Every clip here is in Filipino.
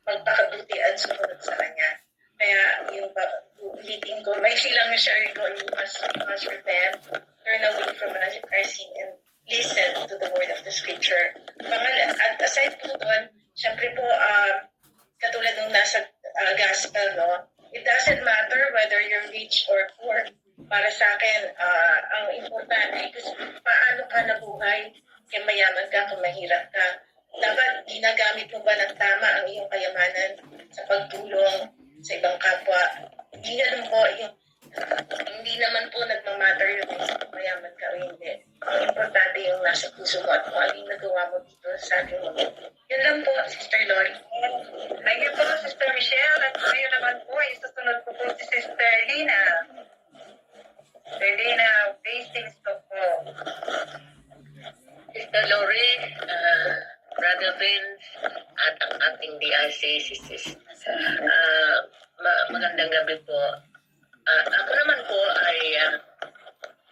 magpakabuti at sumunod sa kanya. Kaya yung ulitin ko, may silang na-share ko, you must repent, turn away from our sin, and listen to the word of the scripture. At aside po doon, syempre po, katulad nung nasa gospel, no? It doesn't matter whether you're rich or poor. Para sa akin, ang importante is paano ka nabuhay, kung mayaman ka, kung mahirap ka. Dapat ginagamit mo ba ng tama ang iyong kayamanan sa pagtulong sa ibang kapwa? Hindi naman po, hindi naman po nagmamatter yung mayaman ka o hindi. Ang importante yung nasa puso mo at kung ano yung nagawa mo dito sa ating mundo. Yun lang po, Sister Lori. Thank you po, Sister Michelle. At ngayon naman po, isusunod ko po si Sister Lina. Sister Lina, Basics to po. Sister Lori, Brother Vince, at ang ating DIC, magandang gabi po. Ako naman po ay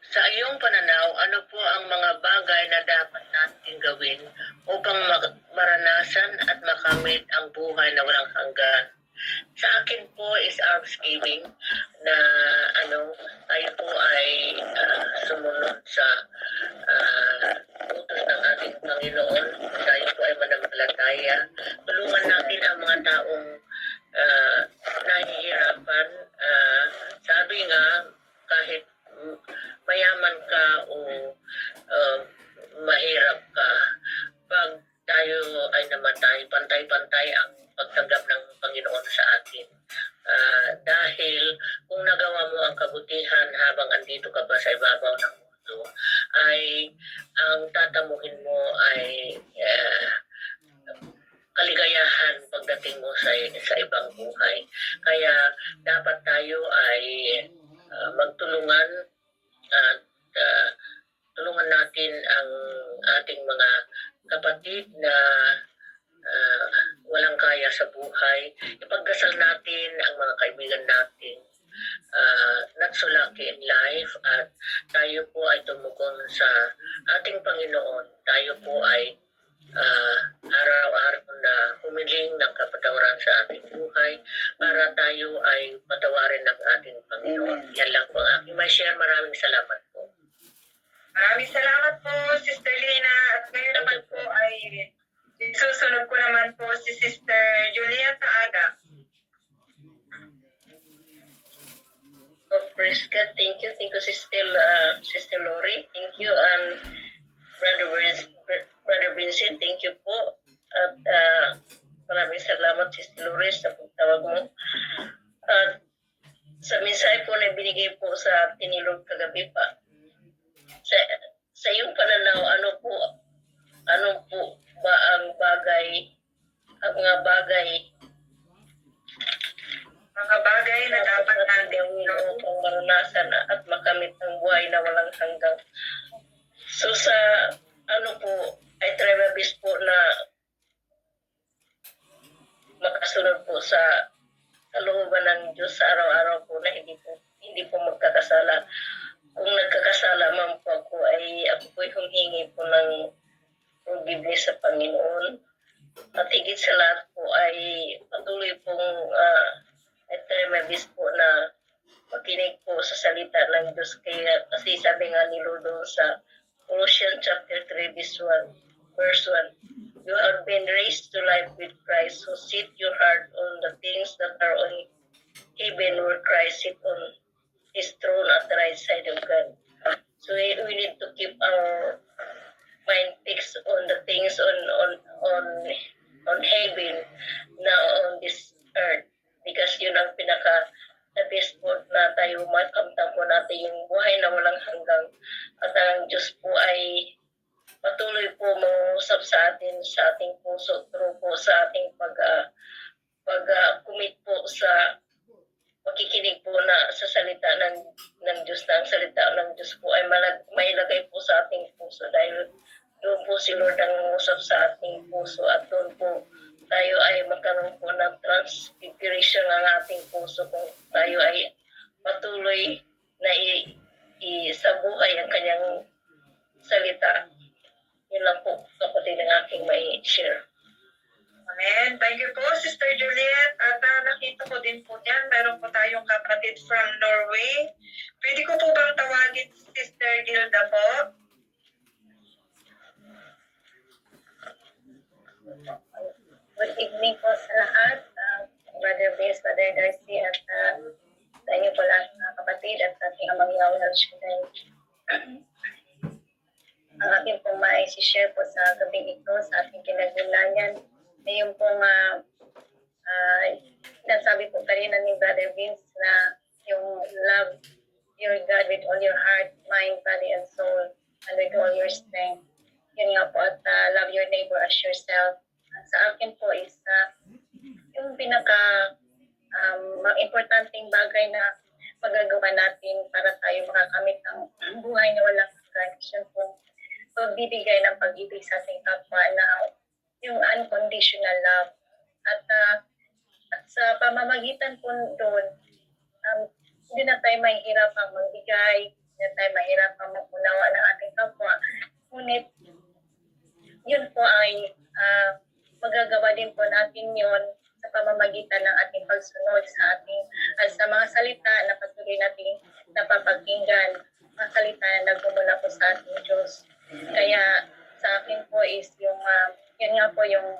sa iyong pananaw, ano po ang mga bagay na dapat natin gawin upang maranasan at makamit ang buhay na walang hanggan? Sa akin po is almsgiving na tayo po ay sumunod sa utos ng ating Panginoon. Tayo po ay mananampalataya. Tulungan natin ang mga taong nahihirapan. Sabi nga, kahit mayaman ka o mahirap ka, pag tayo ay namatay, pantay-pantay ang pagtanggap ng Panginoon sa atin. Dahil kung nagawa mo ang kabutihan habang andito ka pa sa ibabaw ng mundo, ay ang tatamuhin mo ay kaligayahan pagdating mo sa ibang buhay. Kaya dapat tayo ay magtulungan at tulungan natin ang ating mga kapatid na walang kaya sa buhay. Ipagdasal natin ang mga kaibigan natin not so lucky in life, at tayo po ay tumugon sa ating Panginoon. Tayo po ay araw-araw na humiling ng kapatawaran sa ating buhay para tayo ay patawarin ng ating Panginoon. Yan lang po ang aking may share. Maraming salamat po. Maraming salamat po, Sister Lina. At ngayon naman po ay isusunod ko naman po si Sister Julieta Aga. Praise God. Thank you. Thank you, Sister Lori. Thank you, Brother Vincent. Thank you po. At maraming salamat, Sister Lori, sa pagtawag mo. At sa mensahe po na binigay po sa tinilog kagabi pa. Sa iyong pananaw, ano po ba ang mga bagay na dapat natin upang maranasan at makamit ang buhay na walang hanggang. So sa ay try my best po na makasunod po sa kalooban ng Diyos sa araw-araw po na hindi po magkakasala. Kung nagkakasala man po ako po humingi po ng forgiveness sa Panginoon. At higit sa lahat po ay patuloy pong I try my best po na makinig po sa salita ng Diyos. Kasi sabi nga ni Lord sa Colossians chapter 3 verse 1, you have been raised to life with Christ, so set your heart on the things that are on heaven where Christ sits on His throne at the right side of God. So we need to keep our mind fixed on the things on heaven, now on this earth, because yun ang the best po na tayo makamtan po natin yung buhay na walang hanggang, at ang Diyos po ay patuloy po mangusap sa atin, sa ating puso, through po sa ating pag-commit po sa makikinig po na sa salita ng Diyos, na ang salita ng Diyos po ay may lagay po sa ating puso, dahil doon po si Lord ang mangusap sa ating puso, at doon po tayo ay magkaroon po ng transfiguration ng ating puso kung tayo ay patuloy na sa buhay ang kanyang salita. Yun lang po, kapatid, ang aking may share. Amen. Thank you po, Sister Juliet. At nakita ko din po dyan, meron po tayong kapatid from Norway. Pwede ko po bang tawagin si Sister Gilda po? Good evening po sa lahat. Brother Bess, Brother Darcy, at sa inyo po lahat mga kapatid at sa ating amang Yahweh Shaddai. Ang aking pong mai-share po sa gabing ito, sa ating kinagulayan, ay yung pong nasabi po kanina ni Brother Vince na yung love your God with all your heart, mind, body, and soul, and with all your strength. Yun nga po, at love your neighbor as yourself. Sa akin po is yung pinaka importanteng bagay na magagawa natin para tayo makakamit ng buhay na walang hanggan. Yun po, pagbibigay ng pag-ibig sa ating kapwa na yung unconditional love. At sa pamamagitan po doon, hindi na tayo mahihirapang magbigay, hindi na tayo mahihirapang mag-unawa ng ating kapwa. Ngunit, yun po ay magagawa din po natin yun sa pamamagitan ng ating pagsunod sa ating sa mga salita na patuloy nating napapakinggan, mga salita na nagmumula po sa ating Diyos. Kaya sa akin po is yung, yun nga po yung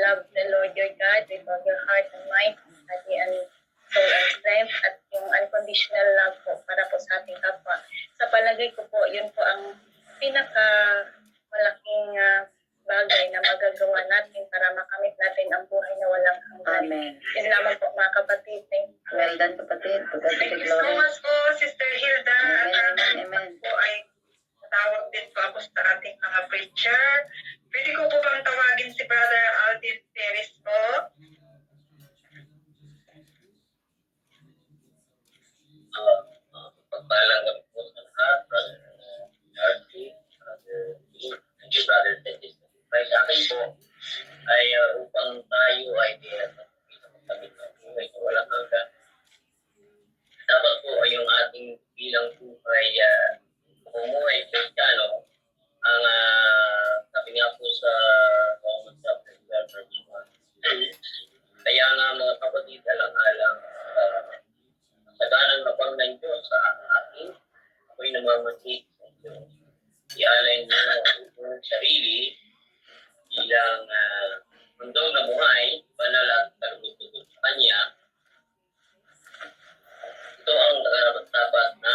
love the Lord your God with all your heart and mind, body and soul and strength, at yung unconditional love po para po sa ating kapwa. Sa palagay ko po, yun po ang pinaka malaking bagay na magagawa natin para makamit natin ang buhay na walang hanggan. Amen. Yun lamang po mga kapatid. Thank you. Well done, kapatid. To God be Thank the you so glory. much po, Sister Hilda. Amen, At amen, amen. po ay tawag din po ako sa ating mga preacher. Pwede ko po bang tawagin si Brother Aldin Perez po? Pagpalang po sa lahat, Brother Darcy, Brother Lee, and yung Brother Dennis. Kaya sa akin po, ay upang tayo ay di magkamit ng buhay na walang hanggan. Dapat po ay yung ating bilang buhay bumuhay Kristiyano, ang sabi nga po sa Romans chapter 12 verse 1. Kaya nga mga kapatid, alang-alang sa ganang mapang ng Diyos sa akin, ako'y namamanhid sa Diyos. Ialay niyo ang inyong sarili bilang mundong na buhay, banal at kalugod-tugod sa Kanya. Ito ang dapat na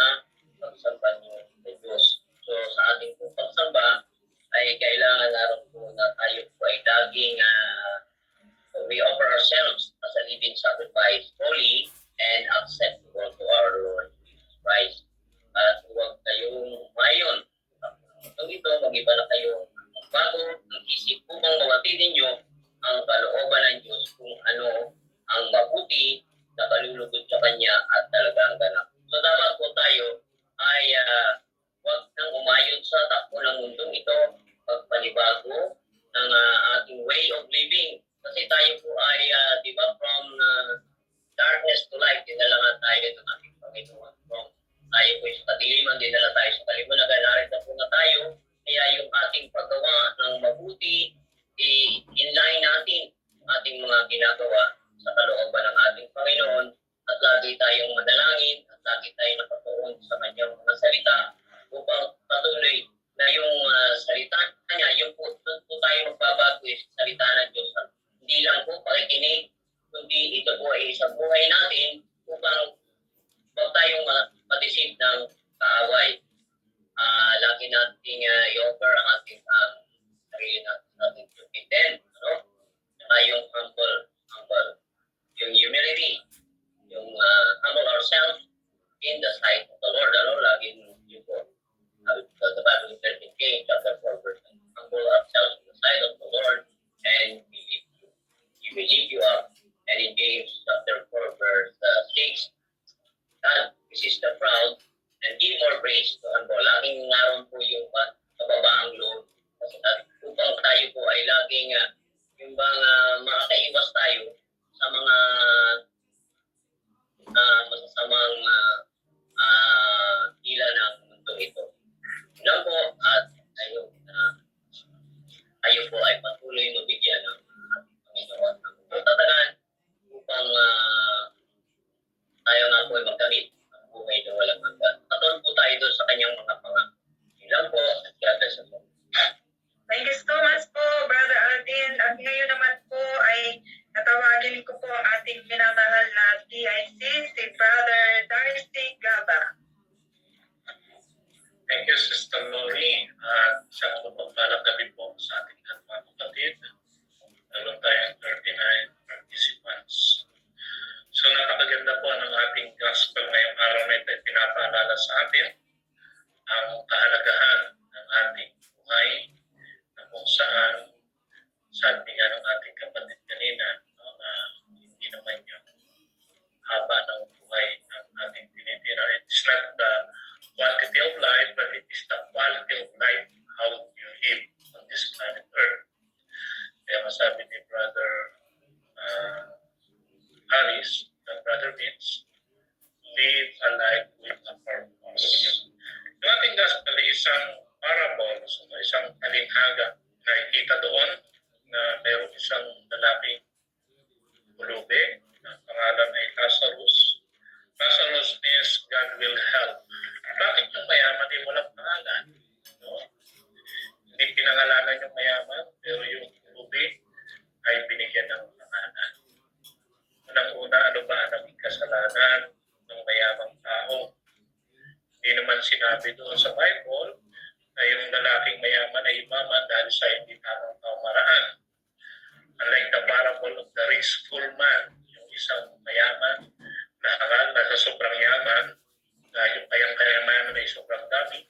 pagsamba niyo sa Diyos. So sa ating pong pagsamba ay kailangan naroon po na tayo po ay laging we offer ourselves as a living sacrifice, holy and acceptable to our Lord Jesus Christ. At huwag kayong mayon. Itong ito, mag-iba na kayo bago ng isip upang mawati ninyo ang kalooban ng Diyos kung ano ang mabuti na kalulugod sa Kanya at talagang ganap. So dapat po tayo ay huwag nang umayon sa takbo ng mundong ito, pagpanibago ng ating way of living. Kasi tayo po ay, di ba, from darkness to light, dinala tayo ng ating Panginoon. From tayo po sa kadiliman, dinala tayo sa kaliwanagan, narito po na tayo. Kaya yung ating paggawa ng mabuti, i-inline natin ating mga ginagawa sa kalooban ng ating Panginoon at lagi tayong madalangin at lagi tayong nakatuon sa kanyang mga salita upang patuloy na yung salita niya, yung po tayo magbabago sa salita ng Diyos. Hindi lang po pakikinig, kundi ito po ay isang buhay natin upang huwag tayong matisip ng kaaway. Lagi natin i-offer ang ating sarili natin to be then, tayong humble, yung humility, yung humble ourselves in the sight of the Lord. Lagi yun po. The Bible in 13 Kings, chapter 4, verse 9. Humble ourselves in the sight of the Lord, and He will lift you up. And in James chapter 4, verse 6, God resist the proud and give more grace to humble. Laging naroon po yung kababaang loob. Kasi upang tayo po ay laging yung bang makakaiwas tayo sa mga masasamang hila ng mundo ito. Lang po at tayo po ay patuloy mabigyan ng ating Christ, that Brother Vince, live a life with a purpose. Yung ating gospel ay isang parable, isang talinhaga. Nakikita doon na mayroong isang lalaking pulubi na pangalan ay Lazarus. Lazarus means God will help. Bakit yung mayaman ay walang pangalan? No? Hindi pinangalanan yung mayaman, pero yung pulubi ay binigyan ng pangalan. Unang-una, ano ba ang naging kasalanan ng mayamang tao? Hindi naman sinabi doon sa Bible na yung lalaking mayaman ay umaman dahil sa hindi tamang pamaraan. Unlike the parable of the rich full man, yung isang mayaman na akala na sa sobrang yaman, na yung kayang kayamanan ay sobrang dami,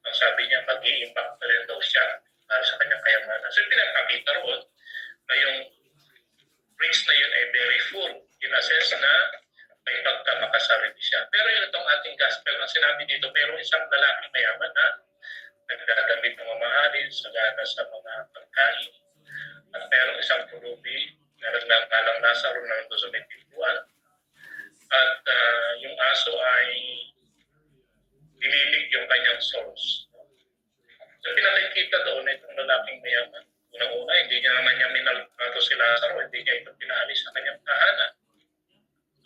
ang sabi niya, mag-i-impact na rin daw siya para sa kanyang kayamanan. So pinapakita roon na yung rich na yun ay very full in a sense na may pagkamakasarili siya. Pero yun itong ating gospel, ang sinabi dito, mayroong isang lalaking mayaman na nagdadamit ng mamahalin, sagana sa mga pagkain, at mayroong isang pulubi na nagnangkalang Lazaro na nandun sa may pintuan. At yung aso ay dinilig yung kanyang source. So pinakikita doon na itong lalaking mayaman. Unang-una, hindi niya naman niya minaltrato si Lazaro, hindi niya ito pinaalis sa kanyang tahanan.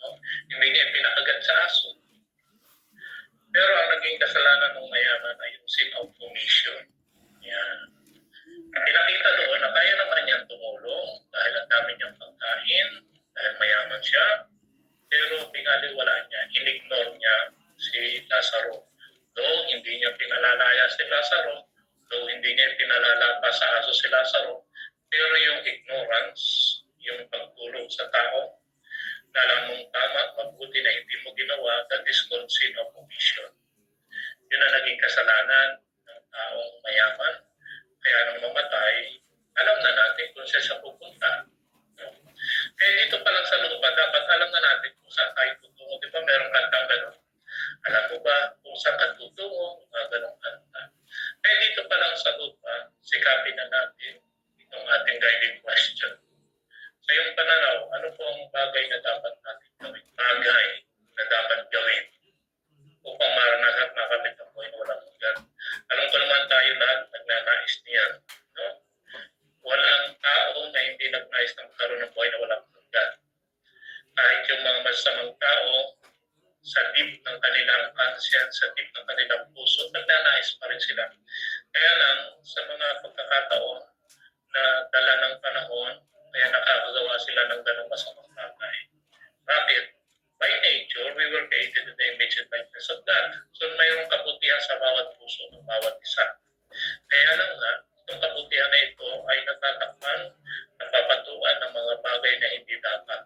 No? Hindi niya pinakagat sa aso. Pero ang naging kasalanan ng mayaman ay yung sin of omission. Yan. Pinakita doon na kaya naman niyang tumulong dahil ang dami niyang pagkain, dahil mayaman siya, pero pinaliwalaan niya, in-ignore niya si Lazaro. Though hindi niya pinalalaya si Lazaro, though hindi niya pinalalapa sa aso si Lazaro, pero yung ignorance, yung pagtulog sa tao, dalang mong tama, mabuti na hindi mo ginawa, that is called sin of omission. Yun ang naging kasalanan ng taong mayaman. Kaya nung mamatay, alam na natin kung siya pupunta. No? Kaya dito pa lang sa lupa, dapat alam na natin kung saan tayo tutungo. Di ba merong kantang gano'n? Alam mo ba kung saan ka tutungo? Mga gano'ng kanta. Kaya dito pa lang sa lupa, sikapin na natin itong ating guiding question. Sa iyong pananaw, ano po ang bagay na dapat natin gawin? Bagay na dapat gawin upang maranasan at makamit ang buhay na walang hanggan. Alam ko naman tayo lahat nagnanais niyan. No? Walang tao na hindi nagnais na magkaroon ng buhay na walang hanggan. Kahit yung mga masamang tao, sa deep ng kanilang conscience, sa deep ng kanilang puso, nagnanais pa rin sila. Kaya lang, sa mga pagkakataon na dala ng panahon, kaya nakakagawa sila ng ganong masamang bagay. Bakit? By nature, we were created in the image and likeness of God. So mayroong kabutihan sa bawat puso ng bawat isa. Kaya lang nga, itong kabutihan na ito ay natatakpan, napapatuan ng mga bagay na hindi dapat.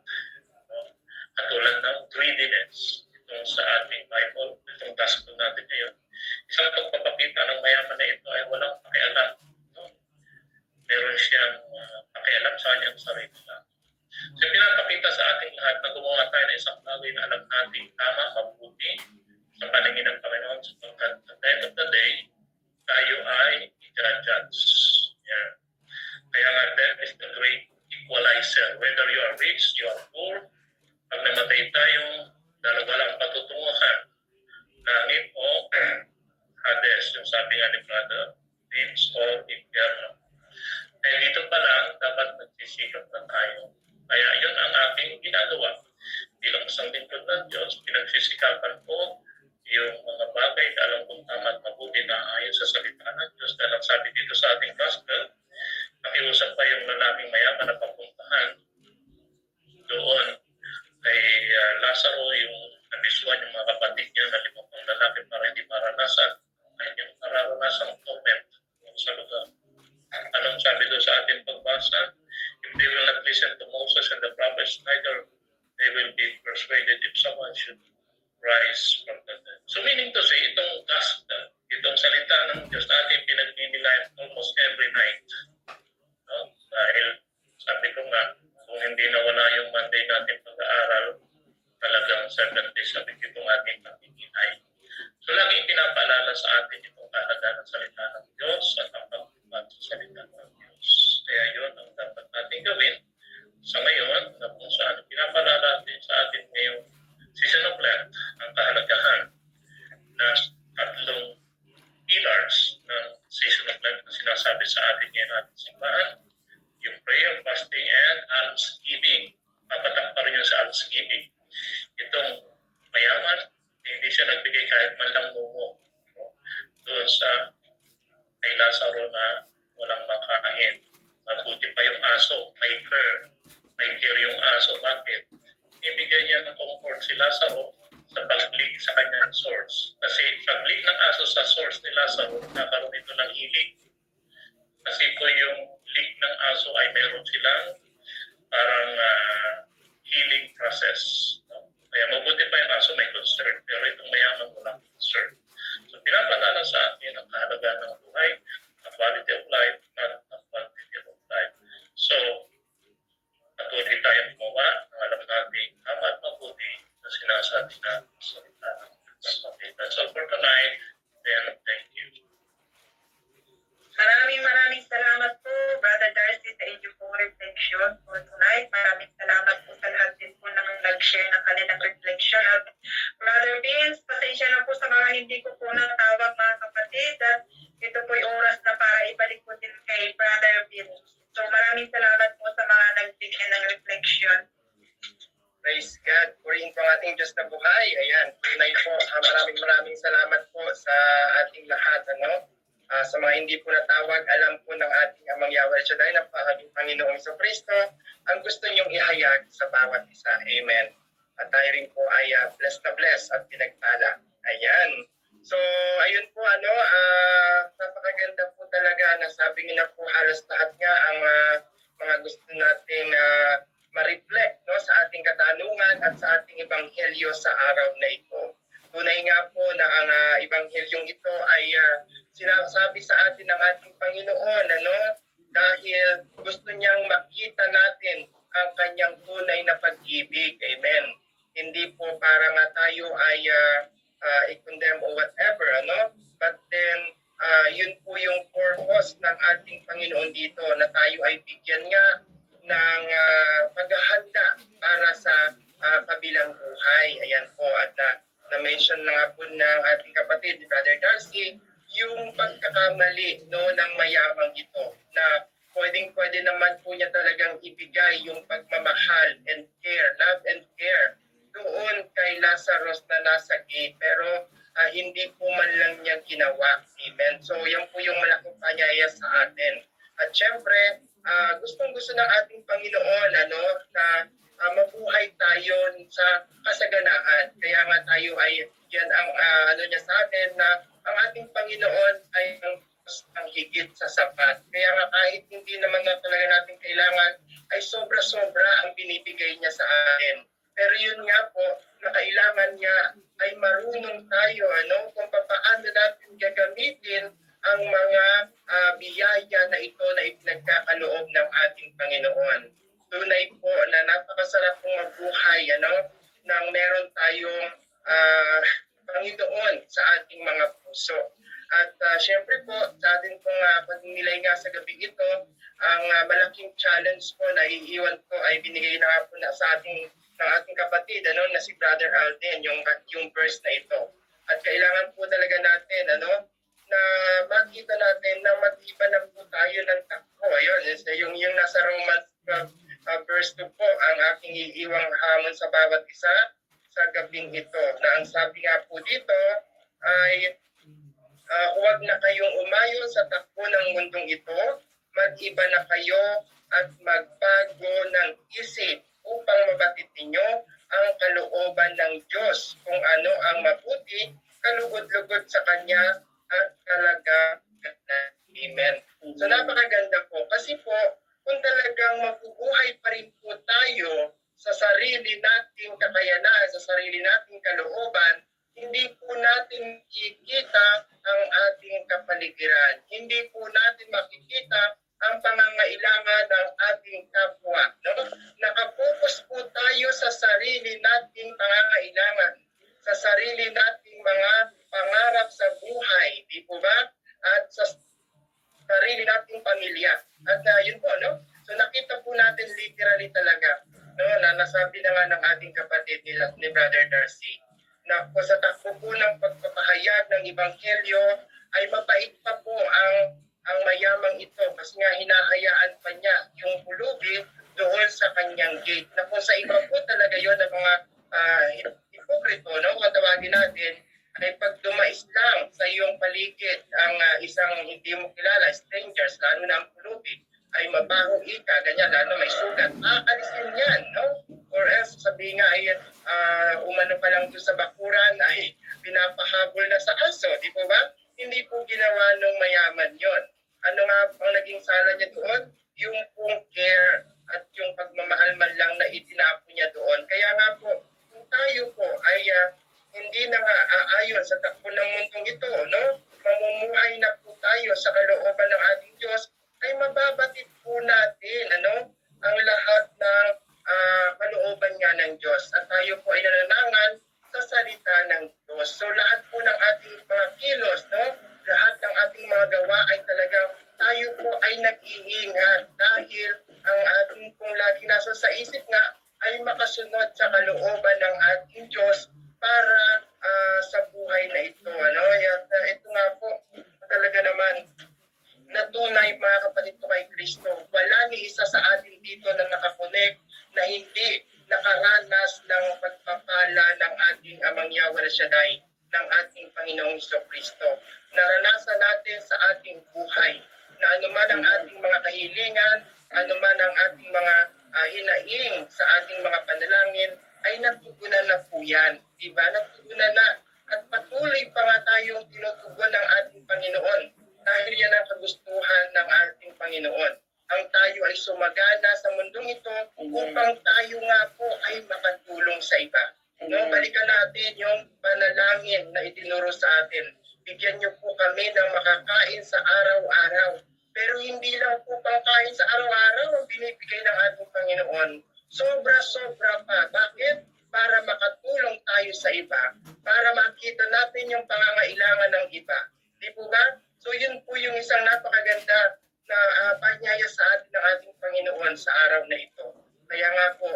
No? Katulad ng greediness. Itong sa ating Bible, itong gospel natin ngayon. Isang pagpapakita ng mayaman na ito ay walang pakialam. No? Meron siyang pakialam sa kanyang sarili lang. So pinapakita sa ating lahat na gumawa tayo ng isang bagay na alam natin tama, mabuti sa paningin ng Panginoon sapagkat at the end of the day, tayo ay i-judge. Yeah. Kaya nga, that is the great equalizer. Whether you are rich, you are poor, pag namatay tayo, dalawa lang patutunguhan, langit o Hades, yung sabi nga ni Brother James, or Inferno. Kaya dito pa lang, dapat nagsisikap na tayo. Kaya yun ang aking ginagawa. Bilang isang lingkod ng Diyos, pinagsisikapan ko yung mga bagay na alam kong tama at mabuti na ayon sa salita ng Diyos. Dahil ang sabi dito sa ating gospel, nakiusap pa yung lalaking mayaman na papuntahan doon kay Lazaro, yung nabisuan yung mga kapatid niya na 5 lalaki para hindi maranasan ay yung nararanasang torment sa lugar. Anong sabi doon sa ating pagbasa? If they will not listen to Moses and the prophets, neither they will be persuaded if someone should rise from the dead. So meaning to say, itong gospel, itong salita ng Diyos natin pinagninilayan almost every night. No? Dahil sabi ko nga, kung hindi nawala yung Monday natin pag-aaral, talagang 7 days sa week itong ating pagkikinay. So laging pinapaalala sa atin itong kahalaga ng salita ng Diyos at ang pagpapag sa salita ng Diyos. Kaya yun ang dapat natin gawin sa ngayon na kung saan pinapaalala natin sa ating ating simbahan, yung prayer, fasting, and almsgiving. Papatak pa rin yun sa almsgiving. Itong mayaman, hindi siya nagbigay kahit man lang mumo, no? Doon sa kay Lazaro na walang makain. Mabuti pa yung aso, may care yung aso. Bakit? Ibigay niya ng comfort si Lazaro sa pag-click sa kanyang source. Kasi pag-click ng aso sa source ni Lazaro, nakaroon ito ng healing. Kasi po yung leak ng aso ay meron silang parang healing process. No? Kaya mabuti pa yung aso may concern, pero itong mayaman walang concern. So pinapaalala sa atin ang kahalagahan ng buhay, ang quality of life, not ang quantity of life. So, patuloy tayong gumawa ng alam natin tama at mabuti na sinasabi na salita ng Diyos. Okay, that's all for tonight. Then, thank you. Maraming salamat po, Brother Darcy, sa inyong pong reflection for tonight. Maraming salamat po sa lahat din po nang nag-share ng kanilang reflection. At Brother Vince, pasensya na po sa mga hindi ko po natawag mga kapatid. At ito po yung oras na para ibalik po din kay Brother Vince. So maraming salamat po sa mga nagbigay ng reflection. Praise God. Purihin po ang ating Diyos na buhay. Ayan, tunay po. Maraming salamat po sa ating lahat. Sa mga hindi po natawag, alam po ng ating Amang Yahweh Shaddai na pahaging Panginoong Kristo ang gusto niyong ihayag sa bawat isa. Amen. At tayo rin po ay blessed na blessed at pinagpala. Ayan. So, ayun po, napakaganda po talaga. Nasabi niyo na po halos lahat nga ang mga gusto nating ma-reflect, no, sa ating katanungan at sa ating ebanghelyo sa araw na ito. Tunay nga po na ang ebanghelyong ito ay sinasabi sa atin ng ating Panginoon, dahil gusto niyang makita natin ang kanyang tunay na pag-ibig. Amen. Hindi po para nga tayo ay i-condemn or whatever, but then yun po yung purpose ng ating Panginoon dito, na tayo ay bigyan nga ng paghahanda para sa kabilang buhay. Ayan po, at na-mention na nga po ng ating kapatid, Brother Darcy, yung pagkakamali ng mayamang ito, na pwede naman po niya talagang ibigay yung pagmamahal and care, love and care doon kay Lazarus na nasa gate, pero hindi po man lang niya ginawa. Amen. So yan po yung malaking panyaya sa atin. At syempre, gustong-gusto ng ating Panginoon na mabuhay tayo sa kasaganaan. Kaya nga tayo ay yan ang niya sa atin, na ang ating Panginoon ay ang higit sa sapat. Kaya nga kahit hindi naman na talaga natin kailangan, ay sobra-sobra ang binibigay niya sa atin. Pero yun nga po, na kailangan niya ay marunong tayo kung paano natin gagamitin ang mga biyaya na ito na ipinagkakaloob ng ating Panginoon. Tunay po na napakasarap pong mabuhay nang meron tayong Panginoon sa ating mga puso. At syempre po, sa atin pong pagninilay nga sa gabi ito, ang malaking challenge po na iiwan ko ay binigay na po na sa ating kapatid na si Brother Alden, yung verse na ito. At kailangan po talaga natin na makita natin na mag-iba na po tayo ng takbo. Ayun, yung nasa Romans verse 2 po ang aking iiwang hamon sa bawat isa sa gabing ito, na ang sabi nga po dito ay huwag na kayong umayon sa takbo ng mundong ito, mag-iba na kayo at magbago ng isip upang mabatid ninyo ang kalooban ng Diyos, kung ano ang mabuti, kalugod-lugod sa Kanya at kalagayan. Amen. So napakaganda po, kasi po kung talagang mabubuhay pa rin po tayo sa sarili nating kakayanan, sa sarili nating kalooban, hindi po natin makikita ang ating kapaligiran. Hindi po natin makikita ang pangangailangan ng ating kapwa. Nakapokus po tayo sa sarili nating pangangailangan, sa sarili nating mga pangarap sa buhay, di po ba? At sa sarili nating pamilya. At yun po, so nakita po natin literally talaga, na nasabi na nga ng ating kapatid ni Brother Darcy, na sa takbo po ng pagpapahayag ng Ebanghelyo ay mabait pa po ang ang mayamang ito kasi nga hinahayaan pa niya yung pulubi doon sa kanyang gate. Na kung sa iba po talaga yon ng mga hipokrito, no? Kung tawagin natin, ay pag dumais lang sa iyong paligid ang isang hindi mo kilala, strangers, lalo na ang pulubi, ay mabaho ika, ganyan, lalo may sugat, aalisin yan, no? Or else, sabi nga ay umano pa lang doon sa bakuran ay pinapahabol na sa aso, di po ba? Hindi po ginawa ng mayaman yon. Ano nga ang naging sala niya doon? Yung pong care at yung pagmamahal man lang na itinapo niya doon. Kaya nga po, kung tayo po ay hindi na nga aayon sa takbo ng mundong ito, no? Mamumuhay na po tayo sa kalooban ng ating Diyos, ay mababatid po natin, ano? Ang lahat ng kalooban nga ng Diyos. At tayo po ay nananangan sa salita ng Diyos. So lahat po ng ating mga kilos, no? Lahat ng ating mga gawa ay talagang tayo po ay nag-iingat dahil ang ating pong lagi nasa sa isip nga ay makasunod sa kalooban ng ating Diyos para sa buhay na ito. Ano? At ito nga po, talaga naman, natunay mga kapatid ko kay Kristo. Wala ni isa sa atin dito na nakakonect na hindi nakaranas ng pagpapala ng ating Amang Yahweh Shaddai, ng ating Panginoong Kristo. Naranasan natin sa ating buhay na anuman ang ating mga kahilingan, anuman ang ating mga hinaing sa ating mga panalangin, ay natugunan na po yan. Diba? Natugunan na. At patuloy pa nga tayong tinutugon ng ating Panginoon. Dahil yan ang kagustuhan ng ating Panginoon. Ang tayo ay sumagana sa mundong ito upang tayo nga po ay makatulong sa iba. No, balikan natin yung panalangin na itinuro sa atin. Bigyan niyo po kami ng makakain sa araw-araw. Pero hindi lang po pangkain sa araw-araw ang binibigay ng ating Panginoon. Sobra-sobra pa. Bakit? Para makatulong tayo sa iba. Para makita natin yung pangangailangan ng iba. Di po ba? So yun po yung isang napakaganda na panyaya sa atin ng ating Panginoon sa araw na ito. Kaya nga po,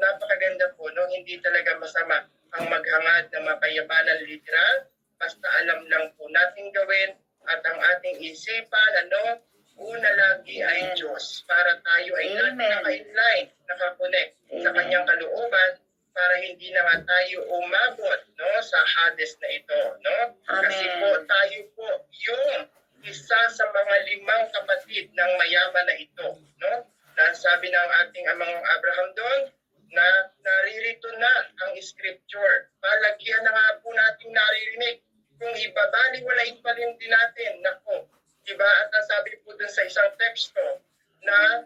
napakaganda po, no? Hindi talaga masama ang maghangad ng mapayabanan literal. Basta alam lang po natin gawin at ang ating isipan, ano, una lagi ay Diyos para tayo ay naka-inline, nakakonect sa kanyang kalooban para hindi na nga tayo umabot, no, sa Hades na ito, no? Kasi po tayo po yung isa sa mga 5 kapatid ng mayaman na ito, no? Sabi ng ating amang Abraham doon na naririto na ang scripture. Palagyan na nga po nating naririnig. Kung ibabaliwalain pa rin din natin, nako, diba? At sabi po dun sa isang teksto na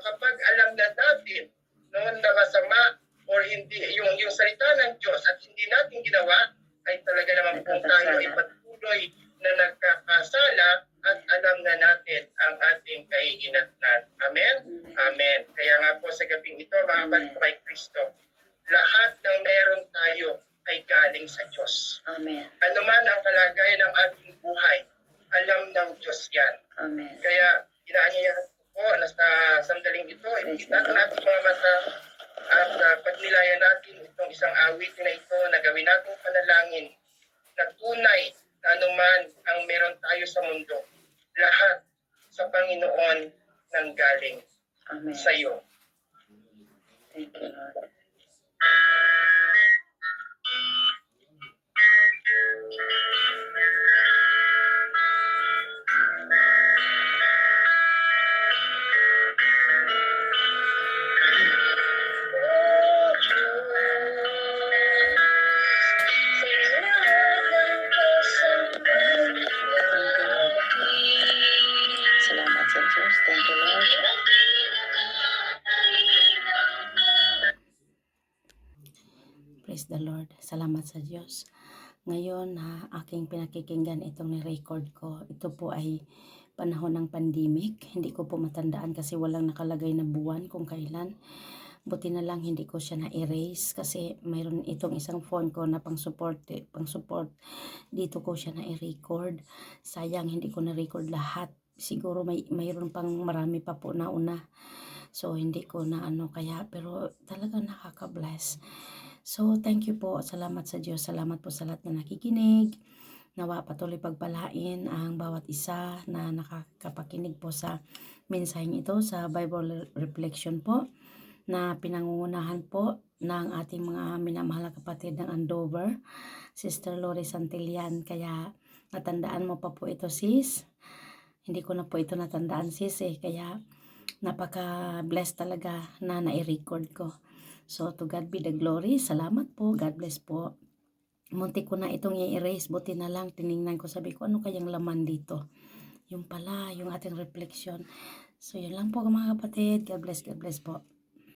kapag alam na natin, no, na masama or hindi, yung salita ng Diyos at hindi natin ginawa, ay talaga naman po tayo ay patuloy na nagkakasala at alam na natin ang ating kahihinatnan. Amen? Amen. Kaya nga po sa gabing ito, mga kapatid kay Kristo, lahat ng meron tayo ay galing sa Diyos. Amen. Ano man ang kalagayan ng ating buhay, alam ng Diyos yan. Amen. Kaya inaanyayahan ko po na sa sandaling ito, ipita ang ating mga mata at pagnilayan natin itong isang awit na ito na gawin nating panalangin na tunay na anuman ang meron tayo sa mundo, lahat sa Panginoon nang galing Amen. sa iyo. Thank you, Lord. Salamat sa Diyos. Thank you, Lord. Praise the Lord. Salamat sa Diyos. Ngayon, aking pinakikinggan itong ni-record ko. Ito po ay panahon ng pandemic. Hindi ko po matandaan kasi walang nakalagay na buwan kung kailan. Buti na lang hindi ko siya na-erase kasi mayroon itong isang phone ko na pang-support. Dito ko siya na-record. Sayang hindi ko na-record lahat. Siguro mayroon pang marami pa po na una. So hindi ko na kaya, pero talaga nakaka-bless. So thank you po. Salamat sa Diyos. Salamat po sa lahat na nakikinig. Nawa patuloy pagpalain ang bawat isa na nakakapakinig po sa mensaheng ito sa Bible Reflection po na pinangungunahan po ng ating mga minamahal na kapatid ng Andover, Sister Lori Santillan. Kaya natandaan mo pa po ito, sis. Hindi ko na po ito natandaan, sis, kaya napaka-blessed talaga na nai-record ko. So, to God be the glory. Salamat po. God bless po. Muntik ko na itong i-erase. Buti na lang, tiningnan ko. Sabi ko, ano kayang laman dito? Yung pala, yung ating reflection. So, yun lang po mga kapatid. God bless po.